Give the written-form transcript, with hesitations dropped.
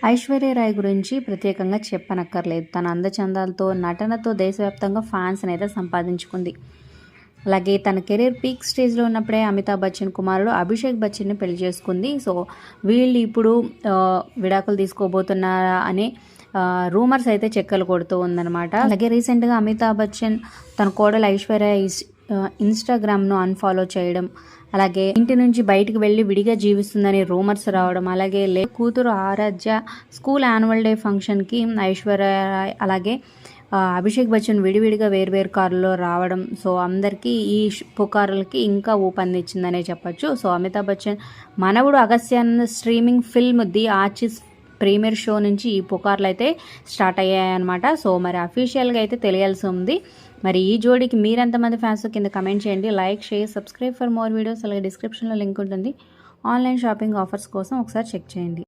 ఐశ్వర్య రాయ్ గురించి ప్రత్యేకంగా చెప్పనక్కర్లేదు. తన అందచందాలతో, నటనతో దేశవ్యాప్తంగా ఫ్యాన్స్ని అయితే సంపాదించుకుంది. అలాగే తన కెరీర్ పీక్ స్టేజ్లో ఉన్నప్పుడే అమితాబ్ బచ్చన్ కుమారుడు అభిషేక్ బచ్చన్ని పెళ్లి చేసుకుంది. సో వీళ్ళు ఇప్పుడు విడాకులు తీసుకోబోతున్నారా అనే రూమర్స్ అయితే చెక్కలు కొడుతూ ఉందన్నమాట. అలాగే రీసెంట్గా అమితాబ్ బచ్చన్ తన కోడలు ఐశ్వర్య ఇన్స్టాగ్రామ్ను అన్ఫాలో చేయడం, అలాగే ఇంటి నుంచి బయటికి వెళ్ళి విడిగా జీవిస్తుందని రూమర్స్ రావడం, అలాగే కూతురు ఆరాధ్య స్కూల్ యాన్యువల్ డే ఫంక్షన్కి ఐశ్వర్య రాయ్ అలాగే అభిషేక్ బచ్చన్ విడివిడిగా వేర్వేరు కారులో రావడం, సో అందరికీ ఈ పుకార్లకి ఇంకా ఊపందించిందనే చెప్పొచ్చు. సో అమితాబ్ బచ్చన్ మనవుడు అగస్త్యన్ streaming film the Archies premiere show నుంచి ఈ పుకార్లు అయితే స్టార్ట్ అయ్యాయన్నమాట. సో మరి అఫీషియల్గా అయితే తెలియాల్సి ఉంది. మరి ఈ జోడీకి మీరెంతమంది ఫ్యాన్స్ కింద కమెంట్ చేయండి. Like, share, subscribe for more videos. అలాగే డిస్క్రిప్షన్లో లింక్ ఉంటుంది. ఆన్లైన్ షాపింగ్ ఆఫర్స్ కోసం ఒకసారి చెక్ చేయండి.